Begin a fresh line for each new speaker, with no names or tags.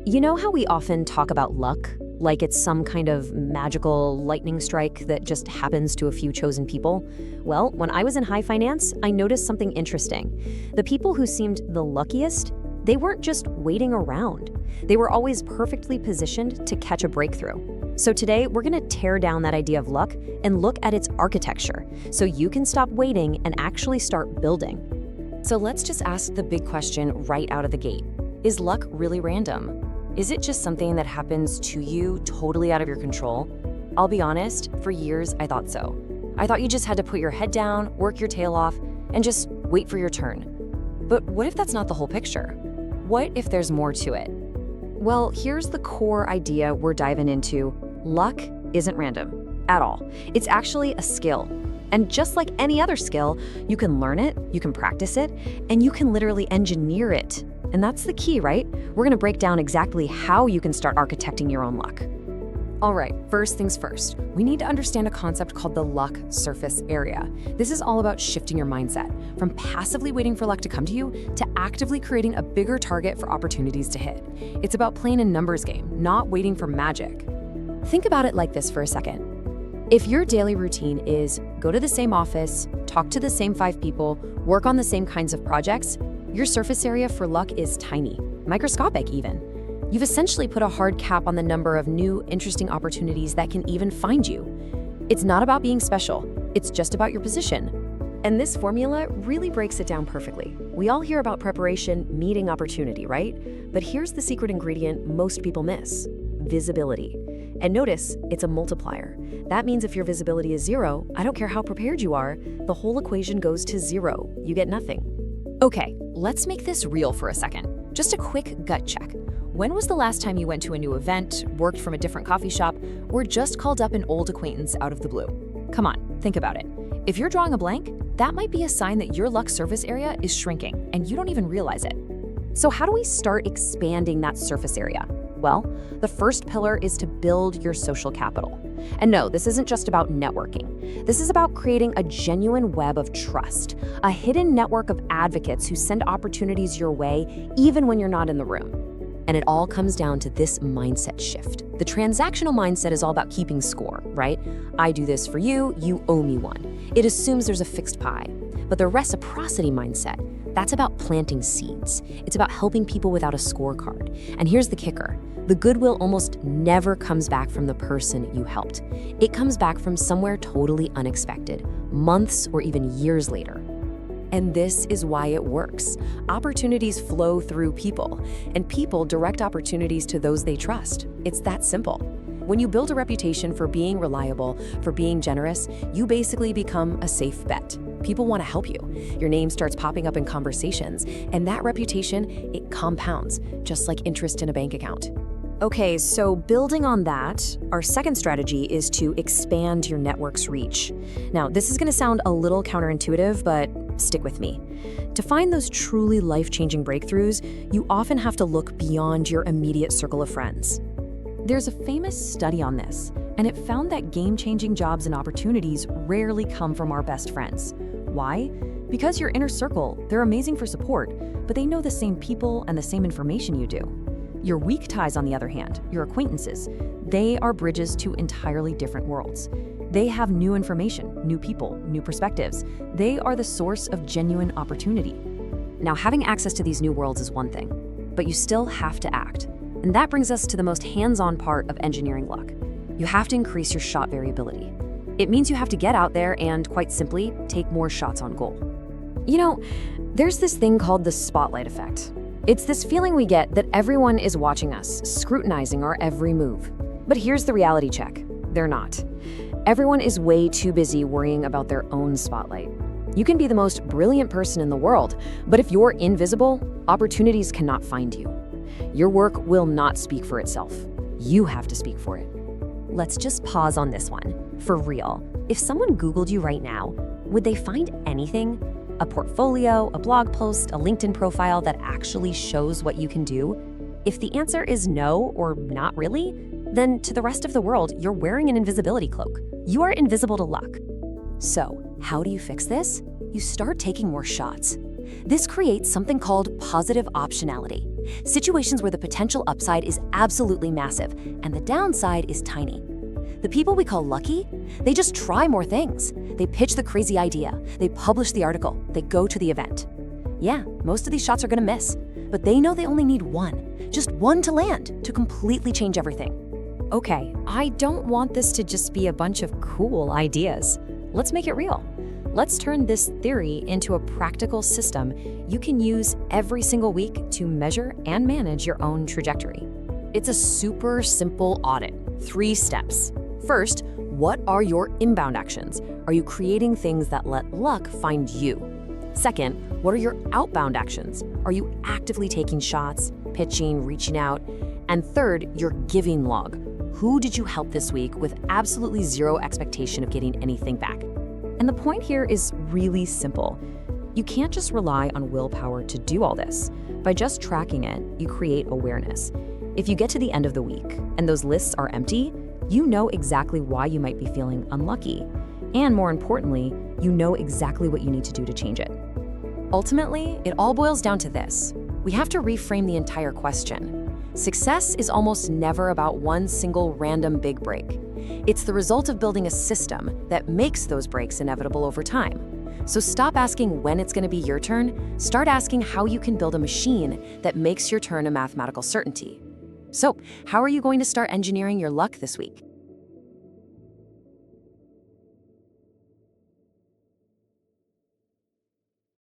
You know how we often talk about luck? Like it's some kind of magical lightning strike that just happens to a few chosen people? Well, when I was in high finance, I noticed something interesting. The people who seemed the luckiest, they weren't just waiting around. They were always perfectly positioned to catch a breakthrough. So today, we're going to tear down that idea of luck and look at its architecture so you can stop waiting and actually start building. So let's just ask the big question right out of the gate. Is luck really random? Is it just something that happens to you totally out of your control? I'll be honest, for years I thought so. I thought you just had to put your head down, work your tail off, and just wait for your turn. But what if that's not the whole picture? What if there's more to it? Well, here's the core idea we're diving into. Luck isn't random at all. It's actually a skill. And just like any other skill, you can learn it, you can practice it, and you can literally engineer it. And that's the key, right? We're going to break down exactly how you can start architecting your own luck. All right, first things first, we need to understand a concept called the luck surface area. This is all about shifting your mindset from passively waiting for luck to come to you to actively creating a bigger target for opportunities to hit. It's about playing a numbers game, not waiting for magic. Think about it like this for a second. If your daily routine is go to the same office, talk to the same 5 people, work on the same kinds of projects, your surface area for luck is tiny, microscopic even. You've essentially put a hard cap on the number of new, interesting opportunities that can even find you. It's not about being special, it's just about your position. And this formula really breaks it down perfectly. We all hear about preparation meeting opportunity, right? But here's the secret ingredient most people miss: visibility. And notice, it's a multiplier. That means if your visibility is 0, I don't care how prepared you are, the whole equation goes to 0. You get nothing. Okay, let's make this real for a second. Just a quick gut check. When was the last time you went to a new event, worked from a different coffee shop, or just called up an old acquaintance out of the blue? Come on, think about it. If you're drawing a blank, that might be a sign that your luck surface area is shrinking and you don't even realize it. So how do we start expanding that surface area? Well, the first pillar is to build your social capital. And no, this isn't just about networking. This is about creating a genuine web of trust, a hidden network of advocates who send opportunities your way even when you're not in the room. And it all comes down to this mindset shift. The transactional mindset is all about keeping score, right? I do this for you, you owe me one. It assumes there's a fixed pie. But the reciprocity mindset, that's about planting seeds. It's about helping people without a scorecard. And here's the kicker. The goodwill almost never comes back from the person you helped. It comes back from somewhere totally unexpected, months or even years later. And this is why it works. Opportunities flow through people, and people direct opportunities to those they trust. It's that simple. When you build a reputation for being reliable, for being generous, you basically become a safe bet. People want to help you. Your name starts popping up in conversations, and that reputation, it compounds, just like interest in a bank account. Okay, so building on that, our second strategy is to expand your network's reach. Now, this is going to sound a little counterintuitive, but stick with me. To find those truly life-changing breakthroughs, you often have to look beyond your immediate circle of friends. There's a famous study on this, and it found that game-changing jobs and opportunities rarely come from our best friends. Why? Because your inner circle, they're amazing for support, but they know the same people and the same information you do. Your weak ties, on the other hand, your acquaintances, they are bridges to entirely different worlds. They have new information, new people, new perspectives. They are the source of genuine opportunity. Now, having access to these new worlds is one thing, but you still have to act. And that brings us to the most hands-on part of engineering luck. You have to increase your shot variability. It means you have to get out there and, quite simply, take more shots on goal. You know, there's this thing called the spotlight effect. It's this feeling we get that everyone is watching us, scrutinizing our every move. But here's the reality check. They're not. Everyone is way too busy worrying about their own spotlight. You can be the most brilliant person in the world, but if you're invisible, opportunities cannot find you. Your work will not speak for itself. You have to speak for it. Let's just pause on this one. For real, if someone Googled you right now, would they find anything? A portfolio, a blog post, a LinkedIn profile that actually shows what you can do? If the answer is no or not really, then to the rest of the world, you're wearing an invisibility cloak. You are invisible to luck. So, how do you fix this? You start taking more shots. This creates something called positive optionality, situations where the potential upside is absolutely massive and the downside is tiny. The people we call lucky, they just try more things. They pitch the crazy idea, they publish the article, they go to the event. Yeah, most of these shots are gonna miss, but they know they only need one, just one to land, to completely change everything. Okay, I don't want this to just be a bunch of cool ideas. Let's make it real. Let's turn this theory into a practical system you can use every single week to measure and manage your own trajectory. It's a super simple audit, 3 steps. First, what are your inbound actions? Are you creating things that let luck find you? Second, what are your outbound actions? Are you actively taking shots, pitching, reaching out? And third, your giving log. Who did you help this week with absolutely zero expectation of getting anything back? And the point here is really simple. You can't just rely on willpower to do all this. By just tracking it, you create awareness. If you get to the end of the week and those lists are empty, you know exactly why you might be feeling unlucky. And more importantly, you know exactly what you need to do to change it. Ultimately, it all boils down to this. We have to reframe the entire question. Success is almost never about one single random big break. It's the result of building a system that makes those breaks inevitable over time. So stop asking when it's going to be your turn. Start asking how you can build a machine that makes your turn a mathematical certainty. So, how are you going to start engineering your luck this week?